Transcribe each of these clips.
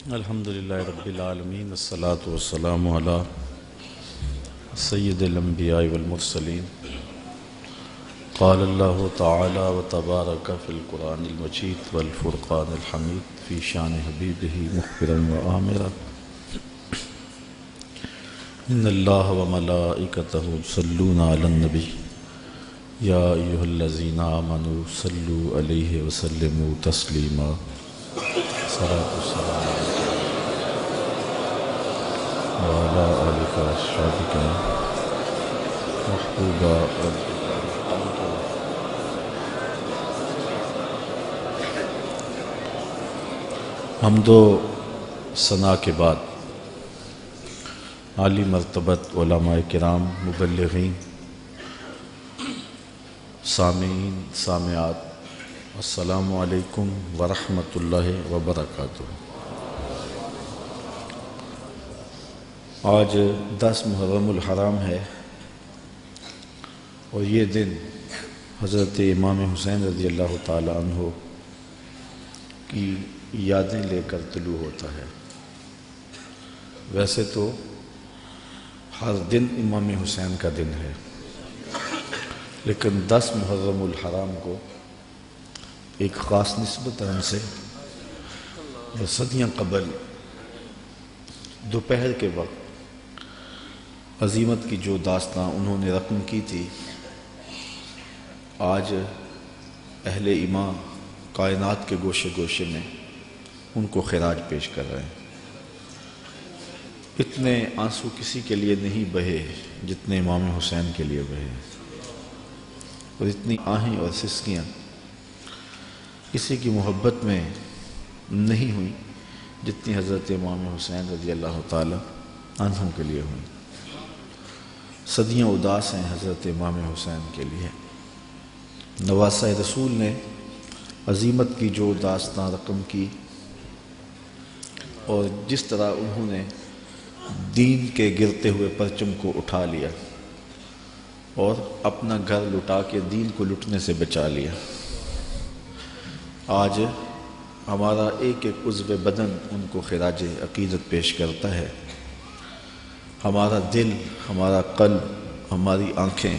الحمدللہ رب العالمین والصلاة والسلام علی سید الانبیاء والمرسلین قال اللہ تعالی وتبارک فی القرآن المجید والفرقان الحمید فی شان حبیبہ مخبرا وآمرا ان اللہ وملائکتہ یصلون علی النبی یا ایہا الذین آمنوا صلوا علیہ وسلموا تسلیما صلاۃ والسلام وعلى آلك وأصحابك محبوبا حمد و ثنا کے بعد عالی مرتبت علماء کرام، مبلغین، سامعین، سامعات، السلام علیکم ورحمۃ اللہ وبرکاتہ۔ آج 10 محرم الحرام ہے اور یہ دن حضرت امام حسین رضی اللہ تعالی عنہ کی یادیں لے کر طلوع ہوتا ہے۔ ویسے تو ہر دن امام حسین کا دن ہے، لیکن 10 محرم الحرام کو ایک خاص نسبت ہم سے صدیاں قبل دوپہر کے وقت عظیمت کی جو داستاں انہوں نے رقم کی تھی، آج اہل ایمان کائنات کے گوشے گوشے میں ان کو خراج پیش کر رہے ہیں۔ اتنے آنسو کسی کے لیے نہیں بہے جتنے امام حسین کے لیے بہے، اور اتنی آہیں اور سسکیاں کسی کی محبت میں نہیں ہوئیں جتنی حضرت امام حسین رضی اللہ تعالی عنہ کے لیے ہوئیں۔ صدیاں اداس ہیں حضرت امام حسین کے لیے۔ نواسہ رسول نے عظیمت کی جو داستاں رقم کی اور جس طرح انہوں نے دین کے گرتے ہوئے پرچم کو اٹھا لیا اور اپنا گھر لٹا کے دین کو لٹنے سے بچا لیا، آج ہمارا ایک ایک عضو بدن ان کو خراج عقیدت پیش کرتا ہے۔ ہمارا دل، ہمارا قلب، ہماری آنکھیں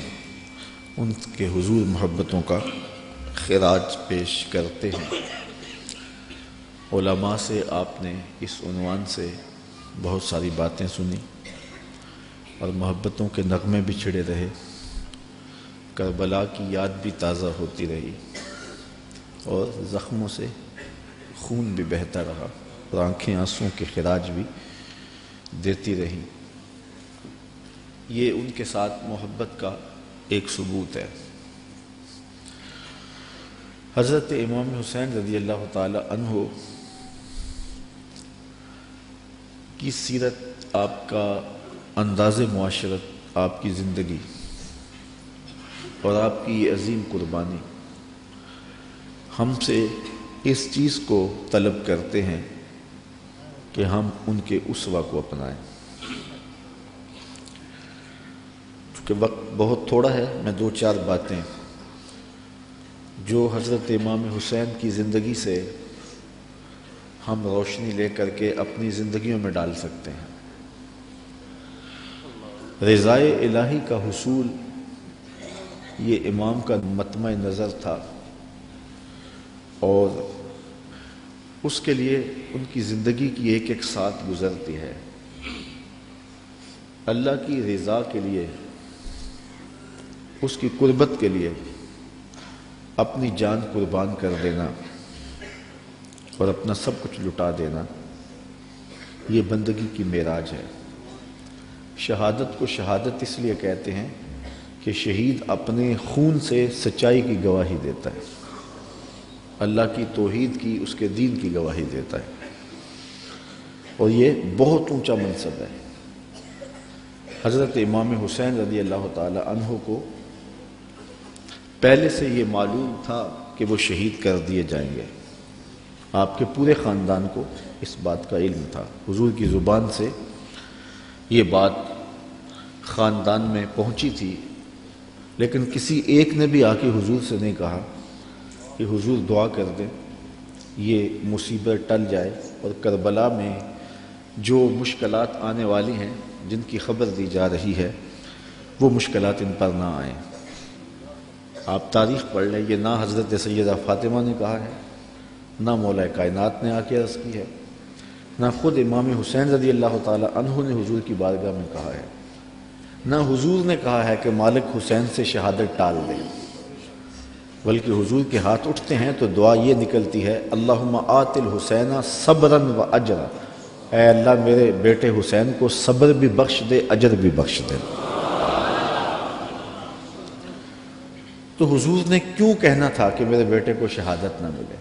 ان کے حضور محبتوں کا خراج پیش کرتے ہیں۔ علماء سے آپ نے اس عنوان سے بہت ساری باتیں سنی اور محبتوں کے نغمے بھی چھڑے رہے، کربلا کی یاد بھی تازہ ہوتی رہی اور زخموں سے خون بھی بہتا رہا اور آنکھیں آنسوں کے خراج بھی دیتی رہیں۔ یہ ان کے ساتھ محبت کا ایک ثبوت ہے۔ حضرت امام حسین رضی اللہ تعالی عنہ کی سیرت، آپ کا انداز معاشرت، آپ کی زندگی اور آپ کی یہ عظیم قربانی ہم سے اس چیز کو طلب کرتے ہیں کہ ہم ان کے اسوہ کو اپنائیں۔ چونکہ وقت بہت تھوڑا ہے، میں 2-4 باتیں جو حضرت امام حسین کی زندگی سے ہم روشنی لے کر کے اپنی زندگیوں میں ڈال سکتے ہیں۔ رضائے الہی کا حصول یہ امام کا مطمع نظر تھا، اور اس کے لیے ان کی زندگی کی ایک ایک ساتھ گزرتی ہے۔ اللہ کی رضا کے لیے، اس کی قربت کے لیے اپنی جان قربان کر دینا اور اپنا سب کچھ لٹا دینا، یہ بندگی کی معراج ہے۔ شہادت کو شہادت اس لیے کہتے ہیں کہ شہید اپنے خون سے سچائی کی گواہی دیتا ہے، اللہ کی توحید کی، اس کے دین کی گواہی دیتا ہے، اور یہ بہت اونچا منصب ہے۔ حضرت امام حسین رضی اللہ تعالی عنہ کو پہلے سے یہ معلوم تھا کہ وہ شہید کر دیے جائیں گے۔ آپ کے پورے خاندان کو اس بات کا علم تھا، حضور کی زبان سے یہ بات خاندان میں پہنچی تھی، لیکن کسی ایک نے بھی آ کے حضور سے نہیں کہا کہ حضور دعا کر دیں یہ مصیبت ٹل جائے اور کربلا میں جو مشکلات آنے والی ہیں جن کی خبر دی جا رہی ہے وہ مشکلات ان پر نہ آئیں۔ آپ تاریخ پڑھ لیں، یہ نہ حضرت سیدہ فاطمہ نے کہا ہے، نہ مولا کائنات نے آ کے عرض کی ہے، نہ خود امام حسین رضی اللہ تعالی عنہ نے حضور کی بارگاہ میں کہا ہے، نہ حضور نے کہا ہے کہ مالک حسین سے شہادت ٹال دے، بلکہ حضور کے ہاتھ اٹھتے ہیں تو دعا یہ نکلتی ہے، اللہم آت الحسین صبرا و اجرا، اے اللہ میرے بیٹے حسین کو صبر بھی بخش دے، اجر بھی بخش دے۔ تو حضور نے کیوں کہنا تھا کہ میرے بیٹے کو شہادت نہ ملے؟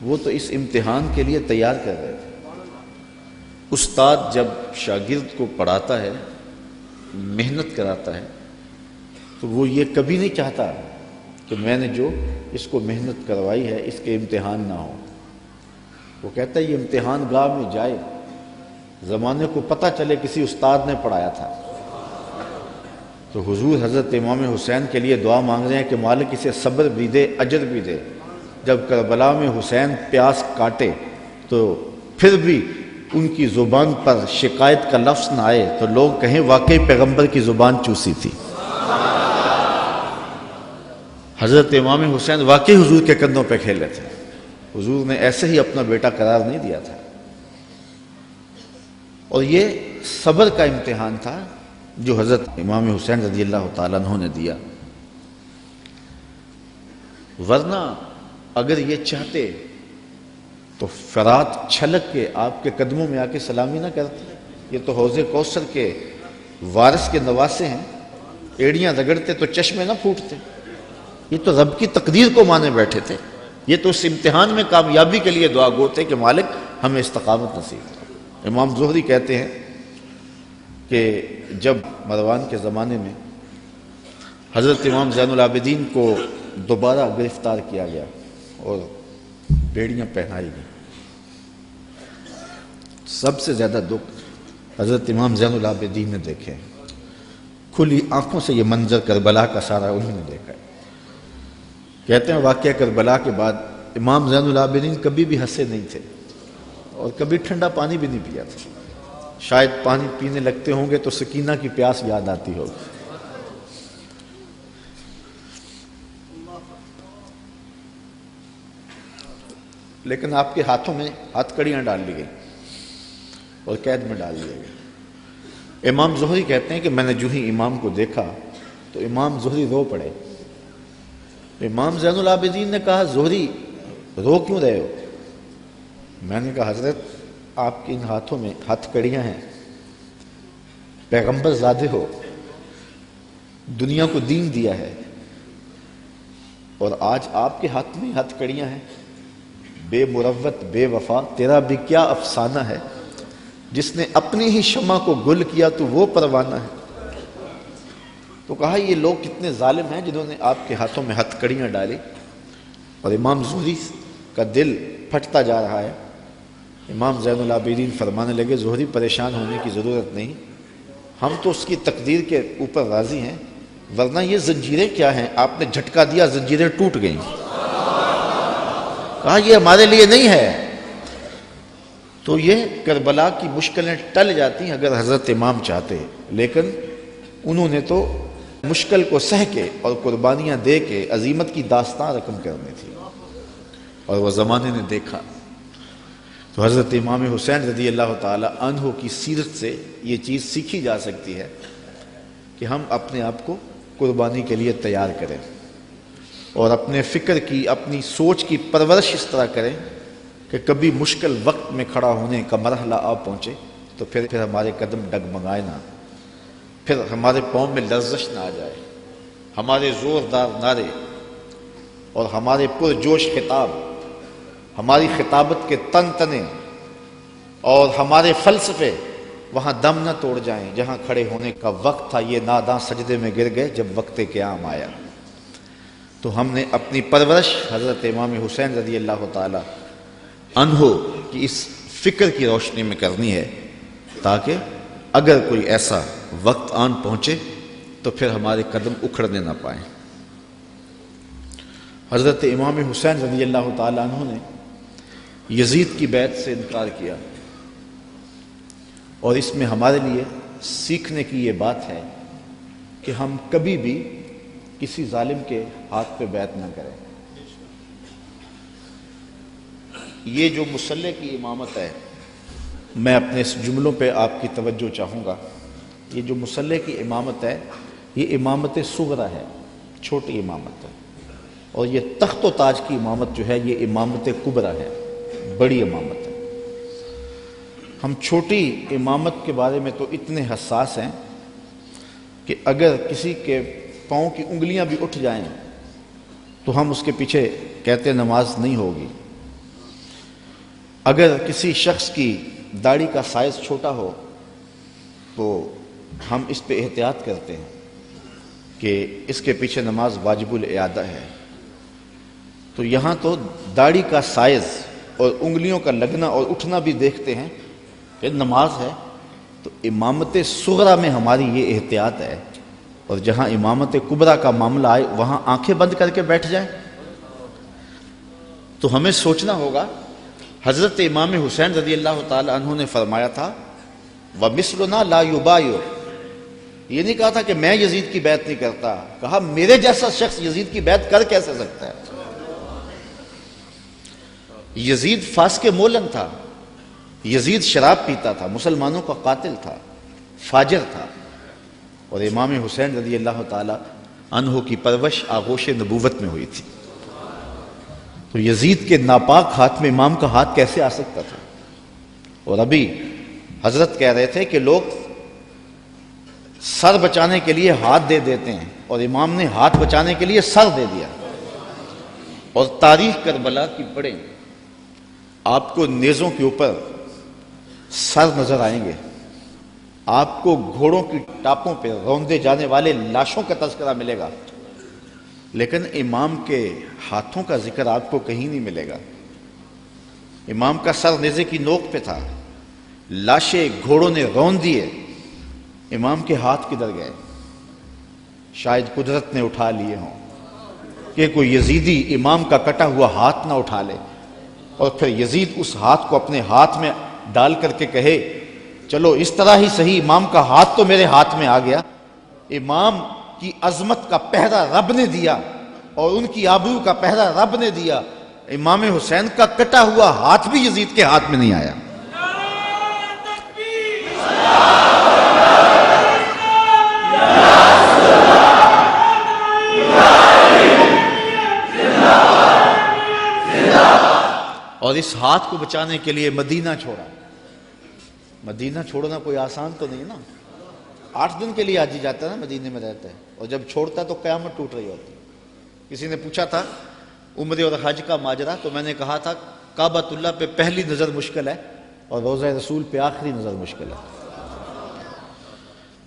وہ تو اس امتحان کے لیے تیار کر رہے تھے۔ استاد جب شاگرد کو پڑھاتا ہے، محنت کراتا ہے، تو وہ یہ کبھی نہیں چاہتا کہ میں نے جو اس کو محنت کروائی ہے اس کے امتحان نہ ہو۔ وہ کہتا ہے یہ امتحان گاہ میں جائے، زمانے کو پتہ چلے کسی استاد نے پڑھایا تھا۔ تو حضور حضرت امام حسین کے لیے دعا مانگ رہے ہیں کہ مالک اسے صبر بھی دے، اجر بھی دے۔ جب کربلا میں حسین پیاس کاٹے تو پھر بھی ان کی زبان پر شکایت کا لفظ نہ آئے تو لوگ کہیں واقعی پیغمبر کی زبان چوسی تھی۔ حضرت امام حسین واقعی حضور کے کندھوں پہ کھیلے تھے، حضور نے ایسے ہی اپنا بیٹا قرار نہیں دیا تھا۔ اور یہ صبر کا امتحان تھا جو حضرت امام حسین رضی اللہ تعالیٰ عنہ نے دیا، ورنہ اگر یہ چاہتے تو فرات چھلک کے آپ کے قدموں میں آ کے سلامی نہ کرتے۔ یہ تو حوض کوثر کے وارث کے نواسے ہیں، ایڑیاں رگڑتے تو چشمے نہ پھوٹتے۔ یہ تو رب کی تقدیر کو مانے بیٹھے تھے، یہ تو اس امتحان میں کامیابی کے لیے دعا گو تھے کہ مالک ہمیں استقامت نصیب کرو۔ امام زہری کہتے ہیں کہ جب مروان کے زمانے میں حضرت امام زین العابدین کو دوبارہ گرفتار کیا گیا اور بیڑیاں پہنائی گئیں، سب سے زیادہ دکھ حضرت امام زین العابدین نے دیکھے، کھلی آنکھوں سے یہ منظر کربلا کا سارا انہوں نے دیکھا ہے۔ کہتے ہیں واقعہ کربلا کے بعد امام زین العابدین کبھی بھی ہنسے نہیں تھے اور کبھی ٹھنڈا پانی بھی نہیں پیا تھا۔ شاید پانی پینے لگتے ہوں گے تو سکینہ کی پیاس یاد آتی ہوگی۔ لیکن آپ کے ہاتھوں میں ہاتھ کڑیاں ڈال لی گئی اور قید میں ڈال دیے گئے۔ امام زہری کہتے ہیں کہ میں نے جو ہی امام کو دیکھا تو امام زہری رو پڑے۔ امام زین العابدین نے کہا زہری رو کیوں رہے ہو؟ میں نے کہا حضرت آپ کے ان ہاتھوں میں ہاتھ کڑیاں ہیں، پیغمبر زادے ہو، دنیا کو دین دیا ہے، اور آج آپ کے ہاتھ میں ہاتھ کڑیاں ہیں۔ بے مروت بے وفا تیرا بھی کیا افسانہ ہے، جس نے اپنی ہی شمع کو گل کیا تو وہ پروانہ ہے۔ تو کہا یہ لوگ کتنے ظالم ہیں جنہوں نے آپ کے ہاتھوں میں ہتھ کڑیاں ڈالی۔ اور امام زہری کا دل پھٹتا جا رہا ہے۔ امام زین العابدین فرمانے لگے زہری پریشان ہونے کی ضرورت نہیں، ہم تو اس کی تقدیر کے اوپر راضی ہیں، ورنہ یہ زنجیریں کیا ہیں، آپ نے جھٹکا دیا زنجیریں ٹوٹ گئیں۔ کہا یہ ہمارے لیے نہیں ہے۔ تو یہ کربلا کی مشکلیں ٹل جاتی ہیں اگر حضرت امام چاہتے، لیکن انہوں نے تو مشکل کو سہ کے اور قربانیاں دے کے عظیمت کی داستان رقم کرنی تھی، اور وہ زمانے نے دیکھا۔ تو حضرت امام حسین رضی اللہ تعالی عنہ کی سیرت سے یہ چیز سیکھی جا سکتی ہے کہ ہم اپنے آپ کو قربانی کے لیے تیار کریں اور اپنے فکر کی، اپنی سوچ کی پرورش اس طرح کریں کہ کبھی مشکل وقت میں کھڑا ہونے کا مرحلہ آ پہنچے تو پھر ہمارے قدم ڈگمگائے نہ، پھر ہمارے پاؤں میں لرزش نہ آ جائے، ہمارے زوردار نعرے اور ہمارے پرجوش خطاب، ہماری خطابت کے تن تنے اور ہمارے فلسفے وہاں دم نہ توڑ جائیں جہاں کھڑے ہونے کا وقت تھا۔ یہ ناداں سجدے میں گر گئے جب وقت قیام آیا۔ تو ہم نے اپنی پرورش حضرت امام حسین رضی اللہ تعالی عنہ کی اس فکر کی روشنی میں کرنی ہے، تاکہ اگر کوئی ایسا وقت آن پہنچے تو پھر ہمارے قدم اکھڑنے نہ پائیں۔ حضرت امام حسین رضی اللہ تعالی عنہ نے یزید کی بیعت سے انکار کیا، اور اس میں ہمارے لیے سیکھنے کی یہ بات ہے کہ ہم کبھی بھی کسی ظالم کے ہاتھ پہ بیعت نہ کریں۔ یہ جو مصلی کی امامت ہے، میں اپنے اس جملوں پہ آپ کی توجہ چاہوں گا۔ یہ جو مصلی کی امامت ہے، یہ امامت صغرا ہے، چھوٹی امامت ہے، اور یہ تخت و تاج کی امامت جو ہے یہ امامت کبریٰ ہے، بڑی امامت ہے۔ ہم چھوٹی امامت کے بارے میں تو اتنے حساس ہیں کہ اگر کسی کے پاؤں کی انگلیاں بھی اٹھ جائیں تو ہم اس کے پیچھے کہتے نماز نہیں ہوگی۔ اگر کسی شخص کی داڑھی کا سائز چھوٹا ہو تو ہم اس پہ احتیاط کرتے ہیں کہ اس کے پیچھے نماز واجب الاعادہ ہے۔ تو یہاں تو داڑھی کا سائز اور انگلیوں کا لگنا اور اٹھنا بھی دیکھتے ہیں کہ نماز ہے، تو امامت صغرا میں ہماری یہ احتیاط ہے، اور جہاں امامت کبریٰ کا معاملہ آئے وہاں آنکھیں بند کر کے بیٹھ جائیں۔ تو ہمیں سوچنا ہوگا، حضرت امام حسین رضی اللہ تعالی عنہ نے فرمایا تھا وَمِثْلُنَا لَا يُبَايِعُ، یہ نہیں کہا تھا کہ میں یزید کی بیعت نہیں کرتا، کہا میرے جیسا شخص یزید کی بیعت کر کیسے سکتا ہے۔ یزید فاسق مولن تھا، یزید شراب پیتا تھا، مسلمانوں کا قاتل تھا، فاجر تھا، اور امام حسین رضی اللہ تعالی عنہ کی پرورش آغوش نبوت میں ہوئی تھی۔ تو یزید کے ناپاک ہاتھ میں امام کا ہاتھ کیسے آ سکتا تھا؟ اور ابھی حضرت کہہ رہے تھے کہ لوگ سر بچانے کے لیے ہاتھ دے دیتے ہیں، اور امام نے ہاتھ بچانے کے لیے سر دے دیا۔ اور تاریخ کربلا کی پڑھیں، آپ کو نیزوں کے اوپر سر نظر آئیں گے، آپ کو گھوڑوں کی ٹاپوں پہ روندے جانے والے لاشوں کا تذکرہ ملے گا، لیکن امام کے ہاتھوں کا ذکر آپ کو کہیں نہیں ملے گا۔ امام کا سر نیزے کی نوک پہ تھا، لاشیں گھوڑوں نے رون دیے، امام کے ہاتھ کدھر گئے؟ شاید قدرت نے اٹھا لیے ہوں کہ کوئی یزیدی امام کا کٹا ہوا ہاتھ نہ اٹھا لے، اور پھر یزید اس ہاتھ کو اپنے ہاتھ میں ڈال کر کے کہے چلو اس طرح ہی صحیح، امام کا ہاتھ تو میرے ہاتھ میں آ گیا۔ امام کی عظمت کا پہرا رب نے دیا، اور ان کی آبرو کا پہرا رب نے دیا۔ امام حسین کا کٹا ہوا ہاتھ بھی یزید کے ہاتھ میں نہیں آیا۔ اور اس ہاتھ کو بچانے کے لیے مدینہ چھوڑا۔ مدینہ چھوڑنا کوئی آسان تو نہیں نا، 8 دن کے لیے حاجی جاتا ہے نا، مدینے میں رہتا ہے، اور جب چھوڑتا ہے تو قیامت ٹوٹ رہی ہوتی ہے۔ کسی نے پوچھا تھا عمرے اور حج کا ماجرا، تو میں نے کہا تھا کعبۃ اللہ پہ پہلی نظر مشکل ہے اور روضہ رسول پہ آخری نظر مشکل ہے۔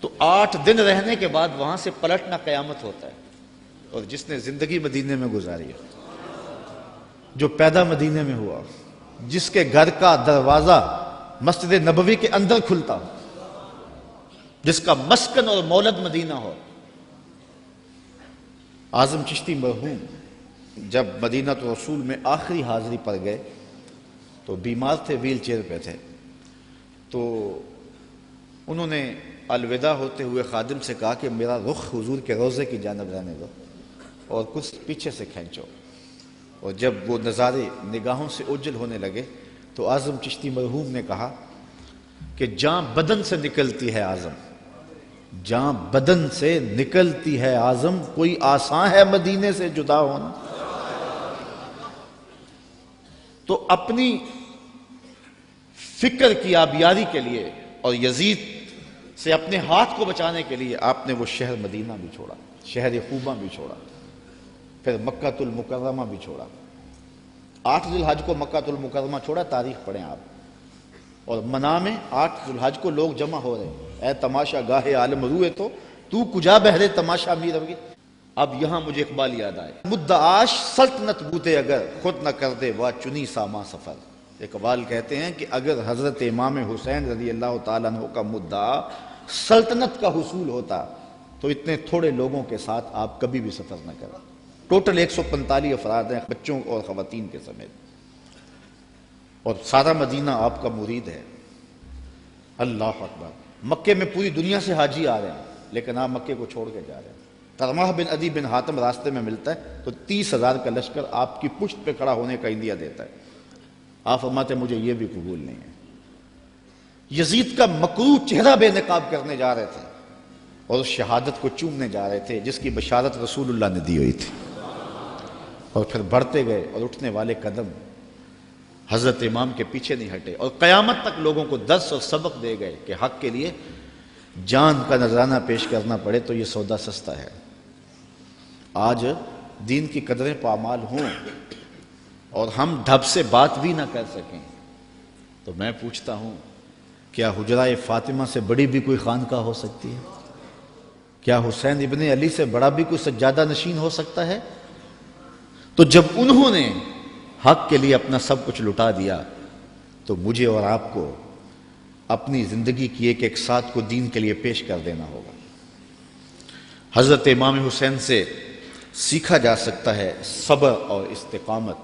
تو 8 دن رہنے کے بعد وہاں سے پلٹنا قیامت ہوتا ہے۔ اور جس نے زندگی مدینے میں گزاری ہے، جو پیدا مدینے میں ہوا، جس کے گھر کا دروازہ مسجد نبوی کے اندر کھلتا ہو، جس کا مسکن اور مولد مدینہ ہو۔ اعظم چشتی مرحوم جب مدینہ رسول میں آخری حاضری پر گئے تو بیمار تھے، ویل چیئر پہ تھے، تو انہوں نے الوداع ہوتے ہوئے خادم سے کہا کہ میرا رخ حضور کے روضے کی جانب رہنے دو اور کچھ پیچھے سے کھینچو۔ اور جب وہ نظارے نگاہوں سے اوجھل ہونے لگے تو اعظم چشتی مرحوم نے کہا کہ جاں بدن سے نکلتی ہے اعظم، جاں بدن سے نکلتی ہے اعظم، کوئی آسان ہے مدینے سے جدا ہونا۔ تو اپنی فکر کی آبیاری کے لیے اور یزید سے اپنے ہاتھ کو بچانے کے لیے آپ نے وہ شہر مدینہ بھی چھوڑا، شہر خوبہ بھی چھوڑا، پھر مکہ المکرمہ بھی چھوڑا۔ 8 ذی الحج کو مکہ المکرمہ چھوڑا، تاریخ پڑھیں آپ، اور منا میں 8 ذی الحج کو لوگ جمع ہو رہے ہیں، اے تماشا گاہے عالم روئے تو کجا بہرے تماشا می روی۔ اب یہاں مجھے اقبال یاد آئے، مدعاش سلطنت بوتے اگر خود نہ کر دے وا چنی ساما سفر۔ اقبال کہتے ہیں کہ اگر حضرت امام حسین رضی اللہ تعالیٰ عنہ کا مدعا سلطنت کا حصول ہوتا تو اتنے تھوڑے لوگوں کے ساتھ آپ کبھی بھی سفر نہ کریں۔ ٹوٹل 145 افراد ہیں، بچوں اور خواتین کے سمیت۔ اور سارا مدینہ آپ کا مرید ہے۔ اللہ اکبر۔ مکے میں پوری دنیا سے حاجی آ رہے ہیں، لیکن آپ مکے کو چھوڑ کے جا رہے ہیں۔ طرمہ بن عدی بن حاتم راستے میں ملتا ہے تو 30,000 کا لشکر آپ کی پشت پہ کھڑا ہونے کا عندیہ دیتا ہے۔ آپ فرماتے ہیں مجھے یہ بھی قبول نہیں ہے۔ یزید کا مکروہ چہرہ بے نقاب کرنے جا رہے تھے اور اس شہادت کو چومنے جا رہے تھے جس کی بشارت رسول اللہ نے دی ہوئی تھی، اور پھر بڑھتے گئے اور اٹھنے والے قدم حضرت امام کے پیچھے نہیں ہٹے، اور قیامت تک لوگوں کو درس اور سبق دے گئے کہ حق کے لیے جان کا نذرانہ پیش کرنا پڑے تو یہ سودا سستا ہے۔ آج دین کی قدریں پامال ہوں اور ہم ڈھب سے بات بھی نہ کر سکیں تو میں پوچھتا ہوں کیا حجرہ فاطمہ سے بڑی بھی کوئی خانقاہ ہو سکتی ہے؟ کیا حسین ابن علی سے بڑا بھی کوئی سجادہ نشین ہو سکتا ہے؟ تو جب انہوں نے حق کے لیے اپنا سب کچھ لٹا دیا تو مجھے اور آپ کو اپنی زندگی کی ایک ایک ساتھ کو دین کے لیے پیش کر دینا ہوگا۔ حضرت امام حسین سے سیکھا جا سکتا ہے صبر اور استقامت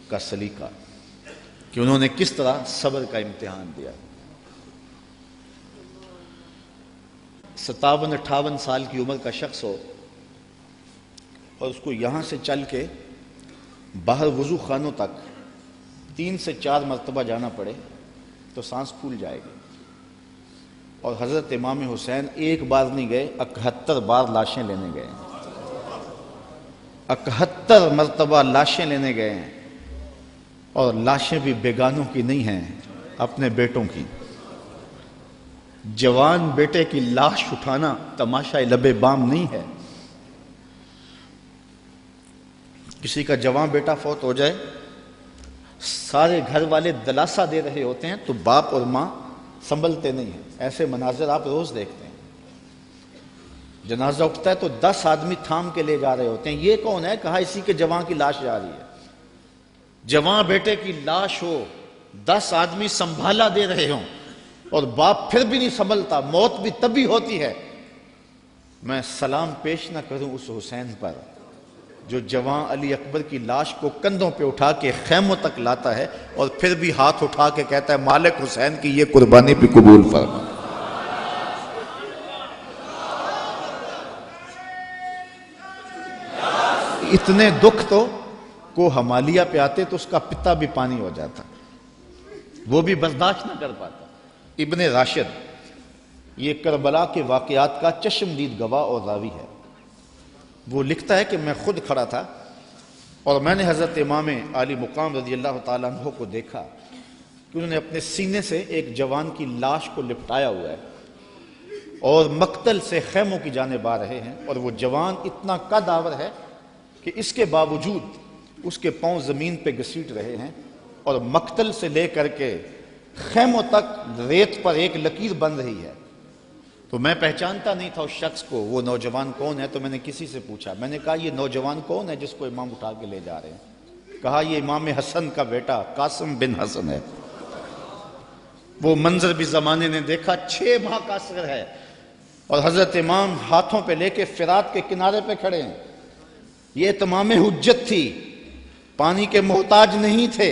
کا سلیقہ کہ انہوں نے کس طرح صبر کا امتحان دیا۔ 57-58 سال کی عمر کا شخص ہو اور اس کو یہاں سے چل کے باہر وضو خانوں تک 3 سے 4 مرتبہ جانا پڑے تو سانس پھول جائے گی، اور حضرت امام حسین ایک بار نہیں گئے، 71 بار لاشیں لینے گئے، 71 مرتبہ لاشیں لینے گئے ہیں، اور لاشیں بھی بیگانوں کی نہیں ہیں، اپنے بیٹوں کی۔ جوان بیٹے کی لاش اٹھانا تماشا لبے بام نہیں ہے۔ کسی کا جوان بیٹا فوت ہو جائے، سارے گھر والے دلاسا دے رہے ہوتے ہیں تو باپ اور ماں سنبھلتے نہیں ہیں۔ ایسے مناظر آپ روز دیکھتے ہیں۔ جنازہ اٹھتا ہے تو 10 آدمی تھام کے لے جا رہے ہوتے ہیں۔ یہ کون ہے؟ کہا اسی کے جوان کی لاش جا رہی ہے۔ جوان بیٹے کی لاش ہو، 10 آدمی سنبھالا دے رہے ہوں اور باپ پھر بھی نہیں سنبھلتا، موت بھی تبھی ہوتی ہے۔ میں سلام پیش نہ کروں اس حسین پر جو جوان علی اکبر کی لاش کو کندھوں پہ اٹھا کے خیموں تک لاتا ہے اور پھر بھی ہاتھ اٹھا کے کہتا ہے مالک حسین کی یہ قربانی بھی قبول فرما۔ اتنے دکھ تو کو ہمالیہ پہ آتے تو اس کا پتا بھی پانی ہو جاتا، وہ بھی برداشت نہ کر پاتا۔ ابن راشد یہ کربلا کے واقعات کا چشمدید گواہ اور راوی ہے۔ وہ لکھتا ہے کہ میں خود کھڑا تھا اور میں نے حضرت امام عالی مقام رضی اللہ تعالیٰ عنہ کو دیکھا کہ انہوں نے اپنے سینے سے ایک جوان کی لاش کو لپٹایا ہوا ہے اور مقتل سے خیموں کی جانب آ رہے ہیں، اور وہ جوان اتنا قد آور ہے کہ اس کے باوجود اس کے پاؤں زمین پہ گھسیٹ رہے ہیں، اور مقتل سے لے کر کے خیموں تک ریت پر ایک لکیر بن رہی ہے۔ تو میں پہچانتا نہیں تھا اس شخص کو، وہ نوجوان کون ہے؟ تو میں نے کسی سے پوچھا، میں نے کہا یہ نوجوان کون ہے جس کو امام اٹھا کے لے جا رہے ہیں؟ کہا یہ امام حسن کا بیٹا قاسم بن حسن ہے۔ وہ منظر بھی زمانے نے دیکھا، 6 ماہ کا اصغر ہے اور حضرت امام ہاتھوں پہ لے کے فرات کے کنارے پہ کھڑے ہیں۔ یہ تمام حجت تھی، پانی کے محتاج نہیں تھے،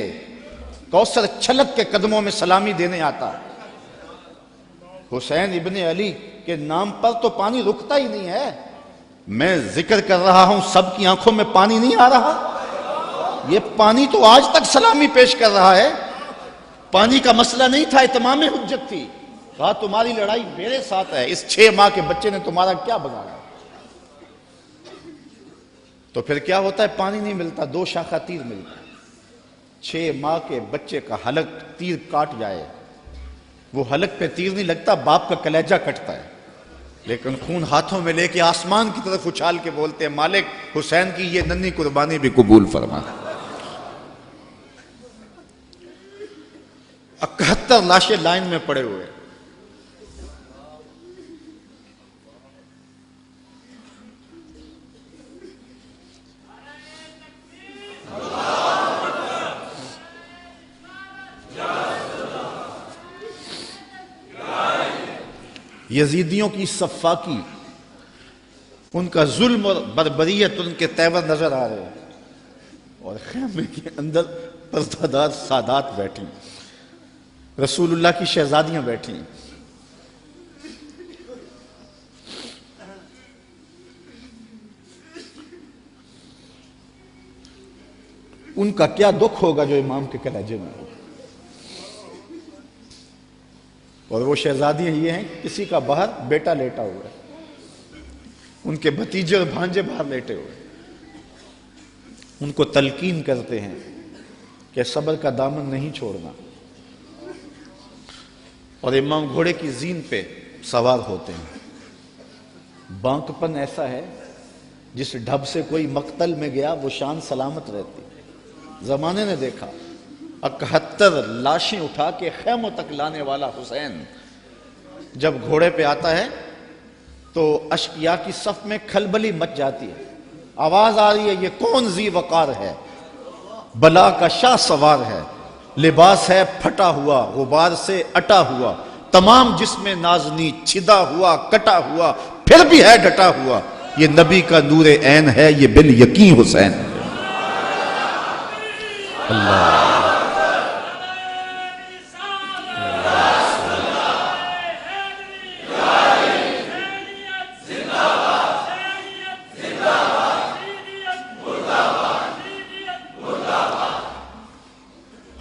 کوثر چھلک کے قدموں میں سلامی دینے آتا۔ حسین ابن علی کے نام پر تو پانی رکتا ہی نہیں ہے۔ میں ذکر کر رہا ہوں، سب کی آنکھوں میں پانی نہیں آ رہا؟ یہ پانی تو آج تک سلامی پیش کر رہا ہے۔ پانی کا مسئلہ نہیں تھا، اتمام حجت تھی۔ کہا تمہاری لڑائی میرے ساتھ ہے، اس 6 ماہ کے بچے نے تمہارا کیا بگاڑا؟ تو پھر کیا ہوتا ہے؟ پانی نہیں ملتا، 2 شاخہ تیر ملتا ہے۔ 6 ماہ کے بچے کا حلق تیر کاٹ جائے، وہ حلق پہ تیر نہیں لگتا، باپ کا کلیجہ کٹتا ہے، لیکن خون ہاتھوں میں لے کے آسمان کی طرف اچھال کے بولتے ہیں مالک حسین کی یہ ننھی قربانی بھی قبول فرما۔ 71 لاشیں لائن میں پڑے ہوئے۔ یزیدیوں کی صفاقی، ان کا ظلم اور بربریت ان کے تیور نظر آ رہے ہیں، اور خیمے کے اندر پردادار سادات بیٹھی، رسول اللہ کی شہزادیاں بیٹھی، ان کا کیا دکھ ہوگا جو امام کے کلیجے میں ہوگا۔ اور وہ شہزادیاں یہ ہیں، کسی کا باہر بیٹا لیٹا ہوا ہے، ان کے بھتیجے اور بھانجے باہر لیٹے ہوئے، ان کو تلقین کرتے ہیں کہ صبر کا دامن نہیں چھوڑنا، اور امام گھوڑے کی زین پہ سوار ہوتے ہیں۔ بانک پن ایسا ہے جس ڈھب سے کوئی مقتل میں گیا وہ شان سلامت رہتی۔ زمانے نے دیکھا 71 لاشیں اٹھا کے خیموں تک لانے والا حسین جب گھوڑے پہ آتا ہے تو اشقیاء کی صف میں کھلبلی مچ جاتی ہے، آواز آ رہی ہے یہ کون ذی وقار ہے، بلا کا شاہ سوار ہے، لباس ہے پھٹا ہوا غبار سے اٹا ہوا، تمام جسم نازنی چھدا ہوا کٹا ہوا، پھر بھی ہے ڈٹا ہوا، یہ نبی کا نور عین ہے، یہ بال یقین حسین ہے۔ اللہ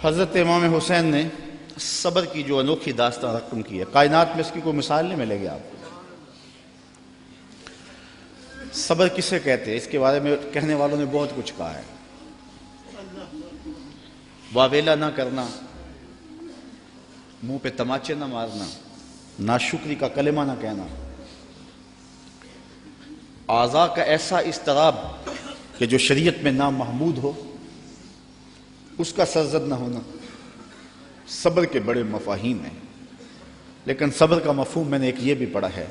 حضرت امام حسین نے صبر کی جو انوکھی داستان رقم کی ہے، کائنات میں اس کی کوئی مثال نہیں ملے گی آپ کو۔ صبر کسے کہتے ہیں اس کے بارے میں کہنے والوں نے بہت کچھ کہا ہے۔ واویلا نہ کرنا، منہ پہ تماچے نہ مارنا، ناشکری کا کلمہ نہ کہنا، اعضاء کا ایسا اضطراب کہ جو شریعت میں نامحمود ہو اس کا سرزد نہ ہونا، صبر کے بڑے مفاہیم ہیں۔ لیکن صبر کا مفہوم میں نے ایک یہ بھی پڑھا ہے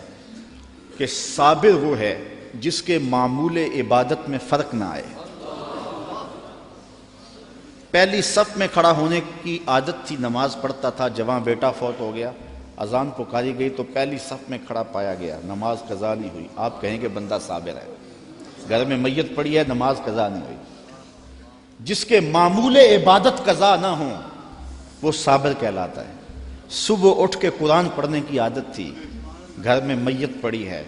کہ صابر وہ ہے جس کے معمول عبادت میں فرق نہ آئے۔ پہلی صف میں کھڑا ہونے کی عادت تھی، نماز پڑھتا تھا، جوان بیٹا فوت ہو گیا، اذان پکاری گئی تو پہلی صف میں کھڑا پایا گیا، نماز قضا نہیں ہوئی، آپ کہیں کہ بندہ صابر ہے۔ گھر میں میت پڑی ہے، نماز قضا نہیں ہوئی، جس کے معمول عبادت قضا نہ ہوں وہ صابر کہلاتا ہے۔ صبح اٹھ کے قرآن پڑھنے کی عادت تھی، گھر میں میت پڑی ہے،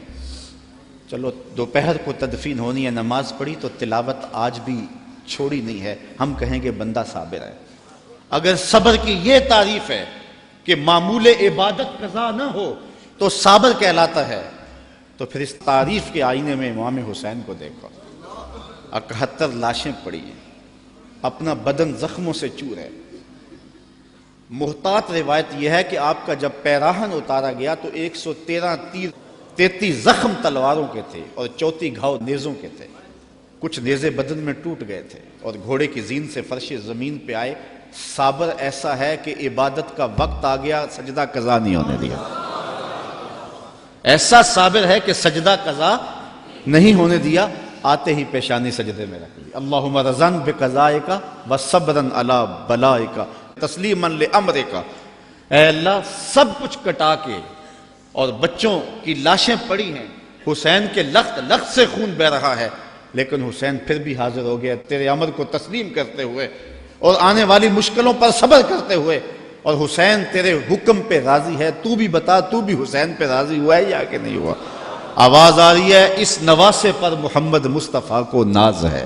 چلو دوپہر کو تدفین ہونی ہے، نماز پڑھی تو تلاوت آج بھی چھوڑی نہیں ہے، ہم کہیں کہ بندہ صابر ہے۔ اگر صبر کی یہ تعریف ہے کہ معمول عبادت قضا نہ ہو تو صابر کہلاتا ہے، تو پھر اس تعریف کے آئینے میں امام حسین کو دیکھو، 71 لاشیں پڑی ہیں، اپنا بدن زخموں سے چور ہے۔ محتاط روایت یہ ہے کہ آپ کا جب پیراہن اتارا گیا تو 113 تیر، 33 زخم تلواروں کے تھے اور 34 گھاؤ نیزوں کے تھے، کچھ نیزے بدن میں ٹوٹ گئے تھے، اور گھوڑے کی زین سے فرش زمین پہ آئے۔ صابر ایسا ہے کہ عبادت کا وقت آ گیا، سجدہ قضا نہیں ہونے دیا۔ ایسا صابر ہے کہ سجدہ قضا نہیں ہونے دیا، آتے ہی پیشانی سجدے میں رکھ لی، اللہم رضن بقضائک و صبرن علی بلائک تسلیما لامرک، اے اللہ سب کچھ کٹا کے، اور بچوں کی لاشیں پڑی ہیں، حسین کے لخت لخت سے خون بہ رہا ہے، لیکن حسین پھر بھی حاضر ہو گیا تیرے امر کو تسلیم کرتے ہوئے اور آنے والی مشکلوں پر صبر کرتے ہوئے، اور حسین تیرے حکم پہ راضی ہے، تو بھی بتا تو بھی حسین پہ راضی ہوا ہے یا کہ نہیں ہوا؟ آواز آ رہی ہے، اس نواسے پر محمد مصطفیٰ کو ناز ہے،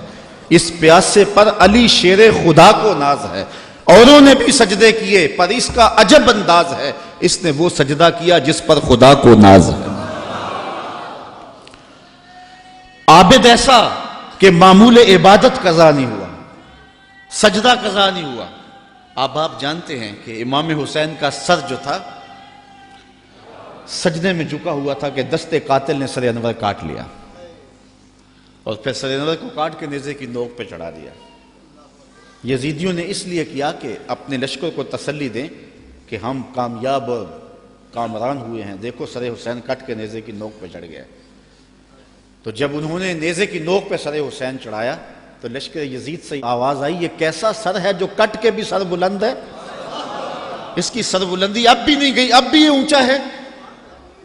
اس پیاسے پر علی شیر خدا کو ناز ہے، اوروں نے بھی سجدے کیے پر اس کا عجب انداز ہے، اس نے وہ سجدہ کیا جس پر خدا کو ناز ہے۔ عابد ایسا کہ معمول عبادت قضا نہیں ہوا، سجدہ قضا نہیں ہوا۔ اب آپ جانتے ہیں کہ امام حسین کا سر جو تھا سجدے میں جھکا ہوا تھا کہ دست قاتل نے سر انور کاٹ لیا، اور پھر سر انور کو کاٹ کے نیزے کی نوک پہ چڑھا دیا۔ یزیدیوں نے اس لیے کیا کہ اپنے لشکر کو تسلی دیں کہ ہم کامیاب اور کامران ہوئے ہیں، دیکھو سر حسین کٹ کے نیزے کی نوک پہ چڑھ گیا۔ تو جب انہوں نے نیزے کی نوک پہ سر حسین چڑھایا تو لشکر یزید سے آواز آئی، یہ کیسا سر ہے جو کٹ کے بھی سر بلند ہے؟ اس کی سر بلندی اب بھی نہیں گئی، اب بھی یہ اونچا ہے۔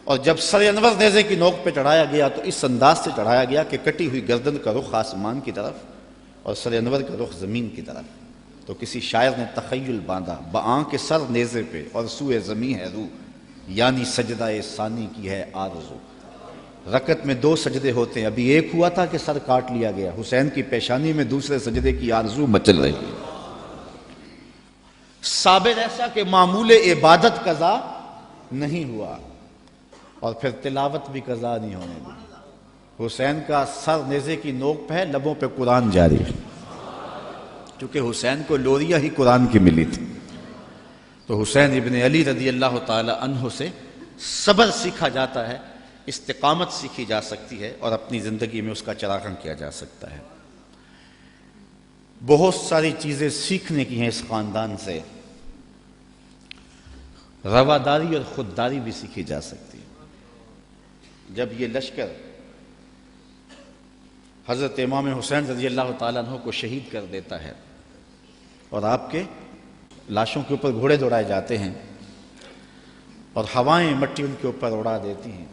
اور جب سر انور نیزے کی نوک پہ چڑھایا گیا تو اس انداز سے چڑھایا گیا کہ کٹی ہوئی گردن کا رخ آسمان کی طرف اور سر انور کا رخ زمین کی طرف۔ تو کسی شاعر نے تخیل باندھا، بآنکھ سر نیزے پہ اور سوئے زمیں ہے روح، یعنی سجدہ ثانی کی ہے آرزو۔ رکعت میں 2 سجدے ہوتے ہیں، ابھی ایک ہوا تھا کہ سر کاٹ لیا گیا، حسین کی پیشانی میں دوسرے سجدے کی آرزو مچل رہی ہے۔ صابر ایسا کہ معمول عبادت قضا نہیں ہوا، اور پھر تلاوت بھی قضا نہیں ہونے دی۔ حسین کا سر نیزے کی نوک پہ ہے، لبوں پہ قرآن جاری ہے، چونکہ حسین کو لوریاں ہی قرآن کی ملی تھی۔ تو حسین ابن علی رضی اللہ تعالی عنہ سے صبر سیکھا جاتا ہے، استقامت سیکھی جا سکتی ہے، اور اپنی زندگی میں اس کا چراغاں کیا جا سکتا ہے۔ بہت ساری چیزیں سیکھنے کی ہیں اس خاندان سے، رواداری اور خودداری بھی سیکھی جا سکتی ہے۔ جب یہ لشکر حضرت امام حسین رضی اللہ تعالیٰ عنہ کو شہید کر دیتا ہے، اور آپ کے لاشوں کے اوپر گھوڑے دوڑائے جاتے ہیں، اور ہوائیں مٹی ان کے اوپر اڑا دیتی ہیں،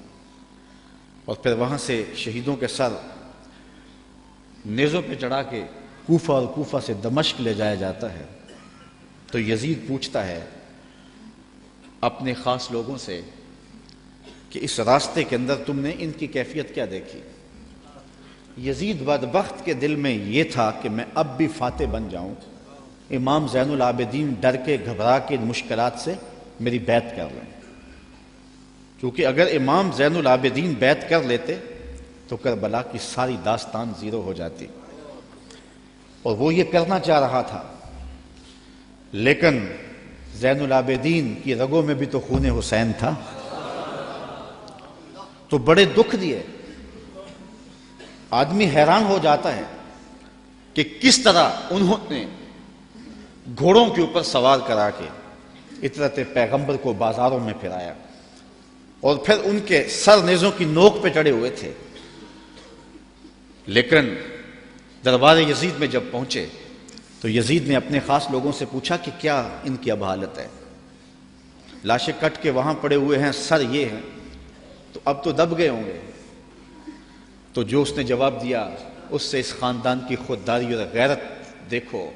اور پھر وہاں سے شہیدوں کے سر نیزوں پہ چڑھا کے کوفہ اور کوفہ سے دمشق لے جایا جاتا ہے، تو یزید پوچھتا ہے اپنے خاص لوگوں سے کہ اس راستے کے اندر تم نے ان کی کیفیت کیا دیکھی؟ یزید بدبخت کے دل میں یہ تھا کہ میں اب بھی فاتح بن جاؤں، امام زین العابدین ڈر کے گھبرا کے ان مشکلات سے میری بیعت کر لیں، کیونکہ اگر امام زین العابدین بیعت کر لیتے تو کربلا کی ساری داستان زیرو ہو جاتی، اور وہ یہ کرنا چاہ رہا تھا، لیکن زین العابدین کی رگوں میں بھی تو خون حسین تھا، تو بڑے دکھ دیے۔ آدمی حیران ہو جاتا ہے کہ کس طرح انہوں نے گھوڑوں کے اوپر سوار کرا کے اطرت پیغمبر کو بازاروں میں پھرایا، اور پھر ان کے سر نیزوں کی نوک پہ چڑھے ہوئے تھے، لیکن دربار یزید میں جب پہنچے تو یزید نے اپنے خاص لوگوں سے پوچھا کہ کیا ان کی اب حالت ہے؟ لاشیں کٹ کے وہاں پڑے ہوئے ہیں، سر یہ ہیں، تو اب تو دب گئے ہوں گے۔ تو جو اس نے جواب دیا، اس سے اس خاندان کی خودداری اور غیرت دیکھو۔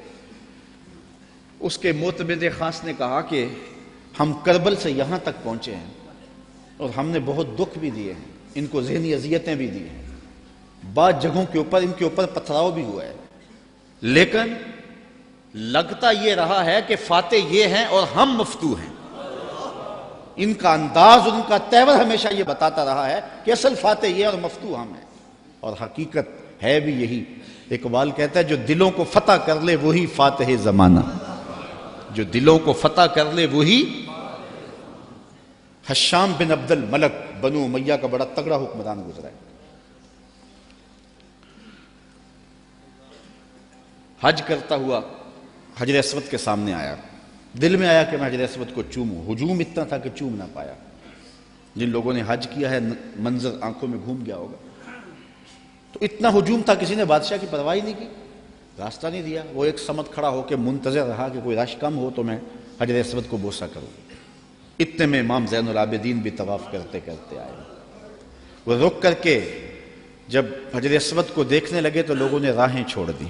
اس کے معتمد خاص نے کہا کہ ہم کربل سے یہاں تک پہنچے ہیں، اور ہم نے بہت دکھ بھی دیے ہیں، ان کو ذہنی اذیتیں بھی دی ہیں، بعض جگہوں کے اوپر ان کے اوپر پتھراؤ بھی ہوا ہے، لیکن لگتا یہ رہا ہے کہ فاتح یہ ہیں اور ہم مفتو ہیں۔ ان کا انداز اور ان کا تیور ہمیشہ یہ بتاتا رہا ہے کہ اصل فاتح یہ اور مفتو ہم ہیں، اور حقیقت ہے بھی یہی۔ اقبال کہتا ہے جو دلوں کو فتح کر لے وہی فاتح زمانہ، جو دلوں کو فتح کر لے وہی۔ حشام بن عبد الملک بنو امیہ کا بڑا تگڑا حکمران گزرا ہے، حج کرتا ہوا حجر اسود کے سامنے آیا، دل میں آیا کہ میں حجر اسود کو چوموں، ہجوم اتنا تھا کہ چوم نہ پایا۔ جن لوگوں نے حج کیا ہے منظر آنکھوں میں گھوم گیا ہوگا، تو اتنا ہجوم تھا کسی نے بادشاہ کی پرواہ نہیں کی، راستہ نہیں دیا، وہ ایک سمت کھڑا ہو کے منتظر رہا کہ کوئی رش کم ہو تو میں حجر اسود کو بوسہ کروں۔ اتنے میں امام زین العابدین بھی طواف کرتے کرتے آئے، وہ رک کر کے جب حجر اسود کو دیکھنے لگے تو لوگوں نے راہیں چھوڑ دی،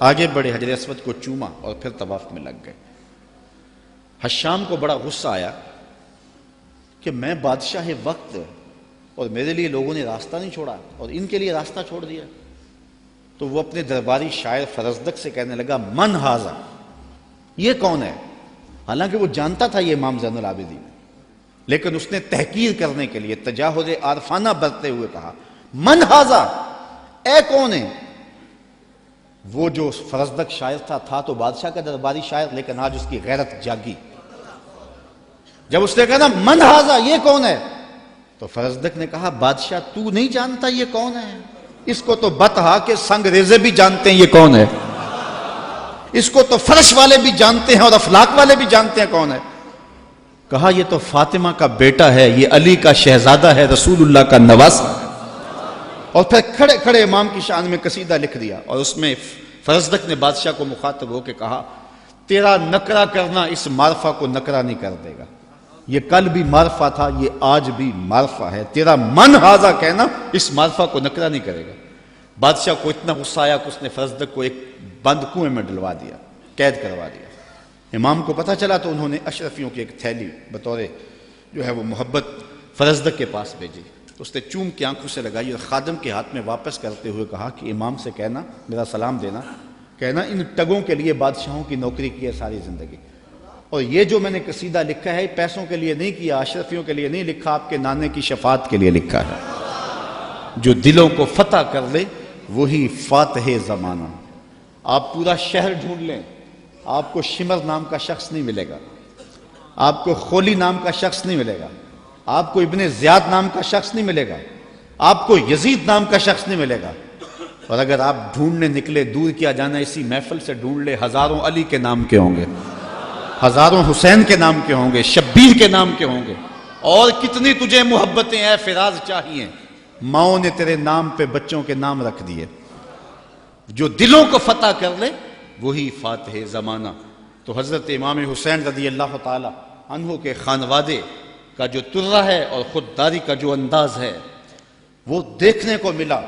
آگے بڑھے، حجر اسود کو چوما اور پھر طواف میں لگ گئے۔ حشام کو بڑا غصہ آیا کہ میں بادشاہ وقت اور میرے لیے لوگوں نے راستہ نہیں چھوڑا اور ان کے لیے راستہ چھوڑ دیا۔ تو وہ اپنے درباری شاعر فرزدق سے کہنے لگا من ہاذا، یہ کون ہے؟ حالانکہ وہ جانتا تھا یہ امام زین العابدین، لیکن اس نے تحقیر کرنے کے لیے تجاہل عارفانہ برتتے ہوئے کہا من ہاذا، اے کون ہے؟ وہ جو فرزدق شاعر تھا تو بادشاہ کا درباری شاعر، لیکن آج اس کی غیرت جاگی۔ جب اس نے کہا نا من ہاذا، یہ کون ہے؟ تو فرزدق نے کہا بادشاہ تو نہیں جانتا یہ کون ہے؟ اس کو تو بتہا کہ سنگ ریزے بھی جانتے ہیں یہ کون ہے، اس کو تو فرش والے بھی جانتے ہیں اور افلاک والے بھی جانتے ہیں کون ہے۔ کہا یہ تو فاطمہ کا بیٹا ہے، یہ علی کا شہزادہ ہے، رسول اللہ کا نواسہ۔ اور پھر کھڑے کھڑے امام کی شان میں قصیدہ لکھ دیا، اور اس میں فرزدق نے بادشاہ کو مخاطب ہو کے کہا تیرا نکرہ کرنا اس معرفہ کو نکرہ نہیں کر دے گا، یہ کل بھی معرفہ تھا، یہ آج بھی معرفہ ہے، تیرا من ہاذا کہنا اس معرفہ کو نکرہ نہیں کرے گا۔ بادشاہ کو اتنا غصہ آیا کہ اس نے فرزدق کو ایک بند کنویں میں ڈلوا دیا، قید کروا دیا۔ امام کو پتہ چلا تو انہوں نے اشرفیوں کی ایک تھیلی بطور جو ہے وہ محبت فرزدق کے پاس بھیجی، اس نے چوم کے آنکھوں سے لگائی اور خادم کے ہاتھ میں واپس کرتے ہوئے کہا کہ امام سے کہنا، میرا سلام دینا، کہنا ان ٹگوں کے لیے بادشاہوں کی نوکری کی ہے ساری زندگی، اور یہ جو میں نے قصیدہ لکھا ہے پیسوں کے لیے نہیں کیا، اشرفیوں کے لیے نہیں لکھا، آپ کے نانے کی شفاعت کے لیے لکھا ہے۔ جو دلوں کو فتح کر لے وہی فاتح زمانہ۔ آپ پورا شہر ڈھونڈ لیں، آپ کو شمر نام کا شخص نہیں ملے گا، آپ کو خولی نام کا شخص نہیں ملے گا، آپ کو ابن زیاد نام کا شخص نہیں ملے گا، آپ کو یزید نام کا شخص نہیں ملے گا۔ اور اگر آپ ڈھونڈنے نکلے، دور کیا جانا، اسی محفل سے ڈھونڈ لے، ہزاروں علی کے نام کے ہوں گے، ہزاروں حسین کے نام کے ہوں گے، شبیر کے نام کے ہوں گے، اور کتنی تجھے محبتیں اے فراز چاہیے، ماؤں نے تیرے نام پہ بچوں کے نام رکھ دیے۔ جو دلوں کو فتح کر لے وہی فاتح زمانہ۔ تو حضرت امام حسین رضی اللہ تعالی عنہ کے خانوادے کا جو ترہ ہے اور خودداری کا جو انداز ہے وہ دیکھنے کو ملا،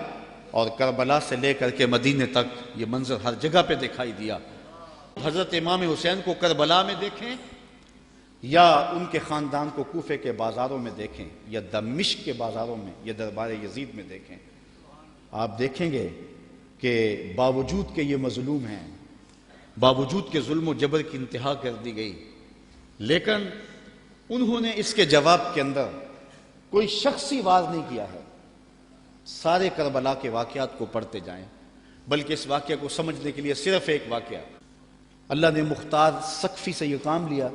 اور کربلا سے لے کر کے مدینے تک یہ منظر ہر جگہ پہ دکھائی دیا۔ حضرت امام حسین کو کربلا میں دیکھیں یا ان کے خاندان کو کوفے کے بازاروں میں دیکھیں یا دمشق کے بازاروں میں یا دربار یزید میں دیکھیں، آپ دیکھیں گے کہ باوجود کہ یہ مظلوم ہیں، باوجود کہ ظلم و جبر کی انتہا کر دی گئی، لیکن انہوں نے اس کے جواب کے اندر کوئی شخصی وار نہیں کیا ہے۔ سارے کربلا کے واقعات کو پڑھتے جائیں، بلکہ اس واقعہ کو سمجھنے کے لیے صرف ایک واقعہ، اللہ نے مختار سقفی سے یہ کام لیا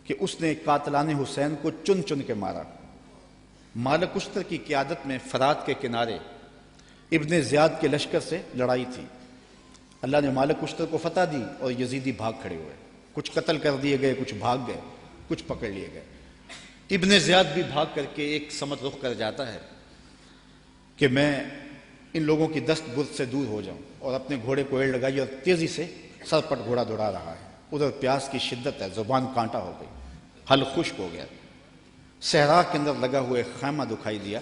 کہ اس نے قاتلان حسین کو چن چن کے مارا۔ مالک اشتر کی قیادت میں فرات کے کنارے ابن زیاد کے لشکر سے لڑائی تھی، اللہ نے مالک اشتر کو فتح دی اور یزیدی بھاگ کھڑے ہوئے، کچھ قتل کر دیے گئے، کچھ بھاگ گئے، کچھ پکڑ لیے گئے۔ ابن زیاد بھی بھاگ کر کے ایک سمت رخ کر جاتا ہے کہ میں ان لوگوں کی دست برد سے دور ہو جاؤں، اور اپنے گھوڑے کو ایڑ لگائی اور تیزی سے سرپٹ گھوڑا دوڑا رہا ہے۔ ادھر پیاس کی شدت ہے، زبان کانٹا ہو گئی، حل خشک ہو گیا۔ صحرا کے اندر لگا ہوئے خیمہ دکھائی دیا،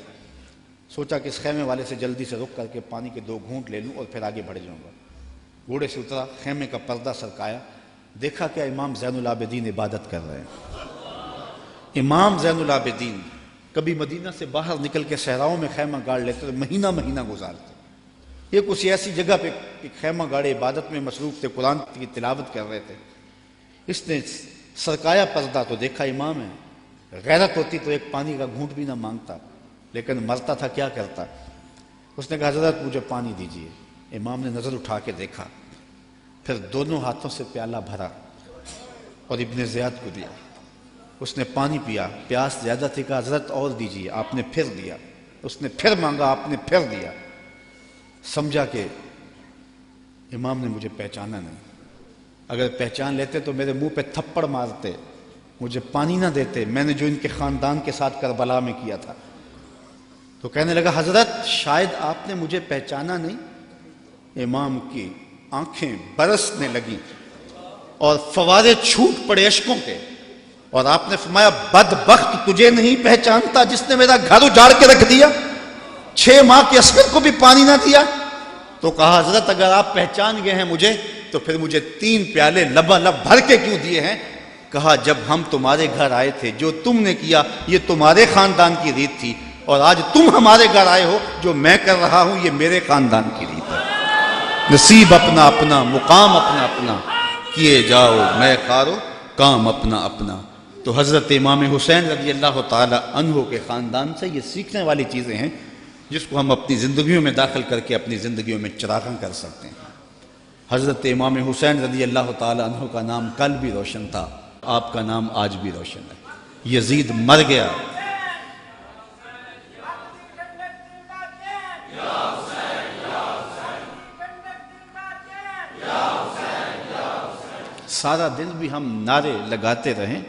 سوچا کہ اس خیمے والے سے جلدی سے رک کر کے پانی کے 2 گھونٹ لے لوں اور پھر آگے بڑھ جاؤں گا۔ گھوڑے سے اترا، خیمے کا پردہ سرکایا، دیکھا کہ امام زین العابدین عبادت کر رہے ہیں۔ امام زین العابدین کبھی مدینہ سے باہر نکل کے صحراؤں میں خیمہ گاڑ لیتے، مہینہ مہینہ گزارتے۔ یہ کسی ایسی جگہ پہ خیمہ گاڑے عبادت میں مصروف تھے، قرآن کی تلاوت کر رہے تھے۔ اس نے سرکایا پردہ تو دیکھا امام ہے، غیرت ہوتی تو ایک پانی کا گھونٹ بھی نہ مانگتا، لیکن مرتا تھا کیا کرتا۔ اس نے کہا حضرت مجھے پانی دیجیے۔ امام نے نظر اٹھا کے دیکھا، پھر دونوں ہاتھوں سے پیالہ بھرا اور ابن زیاد کو دیا۔ اس نے پانی پیا، پیاس زیادہ تھی، کہا حضرت اور دیجیے، آپ نے پھر دیا۔ اس نے پھر مانگا، آپ نے پھر دیا۔ سمجھا کہ امام نے مجھے پہچانا نہیں، اگر پہچان لیتے تو میرے منہ پہ تھپڑ مارتے، مجھے پانی نہ دیتے، میں نے جو ان کے خاندان کے ساتھ کربلا میں کیا تھا۔ تو کہنے لگا حضرت شاید آپ نے مجھے پہچانا نہیں۔ امام کی آنکھیں برسنے لگیں اور فوارے چھوٹ پڑے اشکوں کے، اور آپ نے فرمایا بدبخت تجھے نہیں پہچانتا جس نے میرا گھر اجاڑ کے رکھ دیا، 6 ماہ کے عسکر کو بھی پانی نہ دیا۔ تو کہا حضرت اگر آپ پہچان گئے ہیں مجھے تو پھر مجھے 3 پیالے لبالب بھر کے کیوں دیے ہیں؟ کہا جب ہم تمہارے گھر آئے تھے جو تم نے کیا یہ تمہارے خاندان کی ریت تھی، اور آج تم ہمارے گھر آئے ہو جو میں کر رہا ہوں یہ میرے خاندان کی ریت ہے۔ نصیب اپنا اپنا، مقام اپنا اپنا، کیے جاؤ میں خارو کام اپنا اپنا۔ تو حضرت امام حسین رضی اللہ تعالی عنہ کے خاندان سے یہ سیکھنے والی چیزیں ہیں جس کو ہم اپنی زندگیوں میں داخل کر کے اپنی زندگیوں میں چراغاں کر سکتے ہیں۔ حضرت امام حسین رضی اللہ تعالی عنہ کا نام کل بھی روشن تھا، آپ کا نام آج بھی روشن ہے۔ یزید مر گیا، سارا دن بھی ہم نعرے لگاتے رہیں،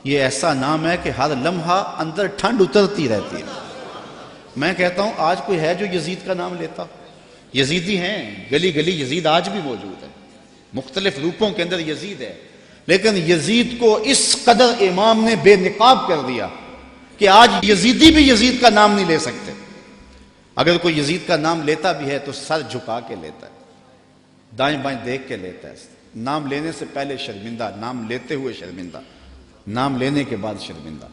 یہ ایسا نام ہے کہ ہر لمحہ اندر ٹھنڈ اترتی رہتی ہے۔ میں کہتا ہوں آج کوئی ہے جو یزید کا نام لیتا؟ یزیدی ہیں، گلی گلی یزید آج بھی موجود ہے، مختلف روپوں کے اندر یزید ہے، لیکن یزید کو اس قدر امام نے بے نقاب کر دیا کہ آج یزیدی بھی یزید کا نام نہیں لے سکتے۔ اگر کوئی یزید کا نام لیتا بھی ہے تو سر جھکا کے لیتا ہے، دائیں بائیں دیکھ کے لیتا ہے، نام لینے سے پہلے شرمندہ، نام لیتے ہوئے شرمندہ، نام لینے کے بعد شرمندہ۔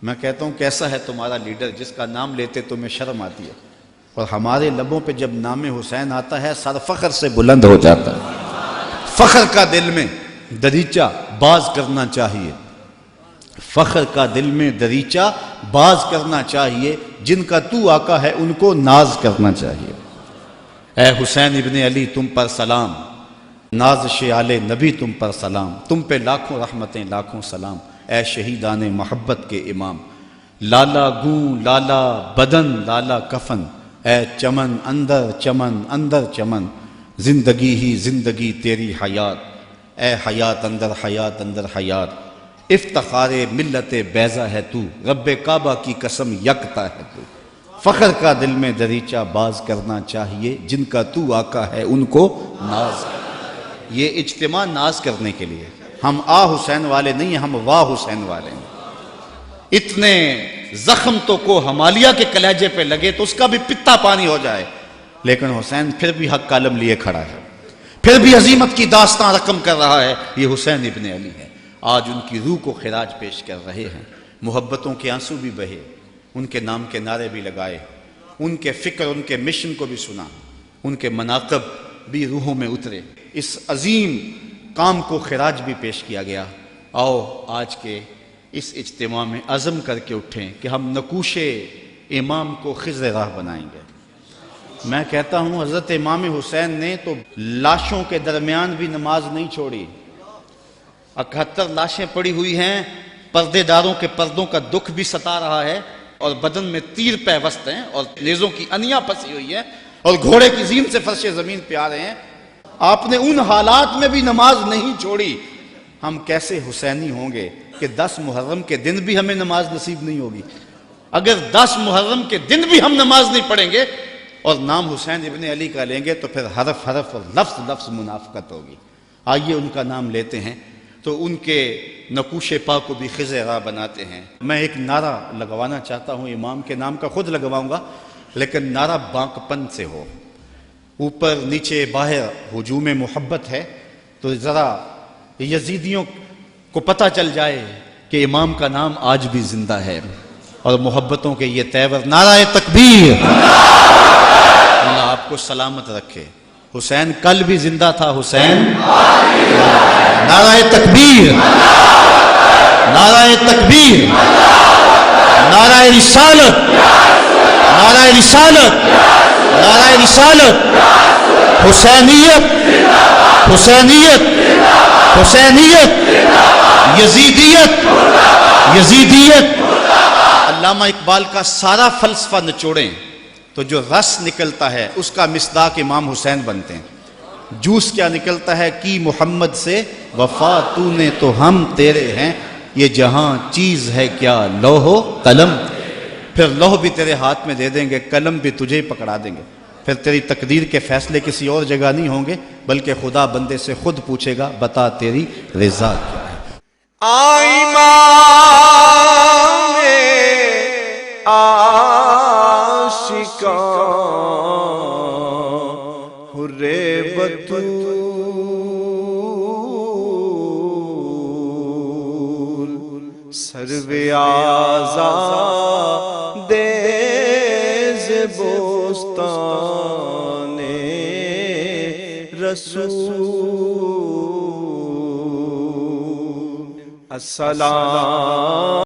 میں کہتا ہوں کیسا ہے تمہارا لیڈر جس کا نام لیتے تمہیں شرم آتی ہے، اور ہمارے لبوں پہ جب نام حسین آتا ہے سر فخر سے بلند ہو جاتا ہے۔ فخر کا دل میں دریچہ باز کرنا چاہیے، فخر کا دل میں دریچہ باز کرنا چاہیے، جن کا تو آقا ہے ان کو ناز کرنا چاہیے۔ اے حسین ابن علی تم پر سلام، نازش آل نبی تم پر سلام، تم پہ لاکھوں رحمتیں لاکھوں سلام، اے شہیدان محبت کے امام۔ لالا گوں لالا بدن لالا کفن، اے چمن اندر چمن، زندگی ہی زندگی تیری حیات، اے حیات اندر حیات، افتخار ملت بیضا ہے تو، رب کعبہ کی قسم یکتا ہے تو۔ فخر کا دل میں دریچہ باز کرنا چاہیے، جن کا تو آقا ہے ان کو ناز۔ یہ اجتماع ناز کرنے کے لیے، ہم آ حسین والے نہیں ہیں، ہم واہ حسین والے ہیں۔ اتنے زخم تو کو ہمالیہ کے کلیجے پہ لگے تو اس کا بھی پتا پانی ہو جائے، لیکن حسین پھر بھی حق کالم لیے کھڑا ہے، پھر بھی عظیمت کی داستان رقم کر رہا ہے۔ یہ حسین ابن علی ہے، آج ان کی روح کو خراج پیش کر رہے ہیں، محبتوں کے آنسو بھی بہے، ان کے نام کے نعرے بھی لگائے، ان کے فکر ان کے مشن کو بھی سنا، ان کے مناقب بھی روحوں میں اترے، اس عظیم کام کو خراج بھی پیش کیا گیا۔ آؤ آج کے اس اجتماع میں عزم کر کے اٹھیں کہ ہم نقوش امام کو خضر راہ بنائیں گے۔ میں کہتا ہوں حضرت امام حسین نے تو لاشوں کے درمیان بھی نماز نہیں چھوڑی، 71 لاشیں پڑی ہوئی ہیں، پردے داروں کے پردوں کا دکھ بھی ستا رہا ہے، اور بدن میں تیر پیوست ہیں، اور نیزوں کی انیاں پسی ہوئی ہیں، اور گھوڑے کی زین سے فرش زمین پہ آ رہے ہیں۔ آپ نے ان حالات میں بھی نماز نہیں چھوڑی۔ ہم کیسے حسینی ہوں گے کہ 10 محرم کے دن بھی ہمیں نماز نصیب نہیں ہوگی؟ اگر 10 محرم کے دن بھی ہم نماز نہیں پڑھیں گے اور نام حسین ابن علی کا لیں گے تو پھر حرف حرف اور لفظ لفظ منافقت ہوگی۔ آئیے ان کا نام لیتے ہیں تو ان کے نقوش پا کو بھی خضر راہ بناتے ہیں۔ میں ایک نعرہ لگوانا چاہتا ہوں، امام کے نام کا خود لگواؤں گا، لیکن نعرہ بانکپن سے ہو، اوپر نیچے باہر ہجوم محبت ہے، تو ذرا یزیدیوں کو پتہ چل جائے کہ امام کا نام آج بھی زندہ ہے، اور محبتوں کے یہ تیور نعرہ تکبیر۔ اللہ آپ کو سلامت رکھے۔ حسین کل بھی زندہ تھا، حسین نعرہ تکبیر، نعرہ تکبیر، نعرہ رسالت، نعرہ رسالت، نعرہ رسالت، حسینیت، حسینیت، حسینیت، یزیدیت، یزیدیت۔ علامہ اقبال کا سارا فلسفہ نچوڑیں تو جو رس نکلتا ہے اس کا مصداق امام حسین بنتے ہیں۔ جوس کیا نکلتا ہے؟ کی محمد سے وفا تو نے تو ہم تیرے ہیں، یہ جہاں چیز ہے کیا لوح و قلم، پھر لوح بھی تیرے ہاتھ میں دے دیں گے، قلم بھی تجھے ہی پکڑا دیں گے، پھر تیری تقدیر کے فیصلے کسی اور جگہ نہیں ہوں گے، بلکہ خدا بندے سے خود پوچھے گا بتا تیری رضا کیا ہے۔ سرو آزاد بوستان رسول، السلام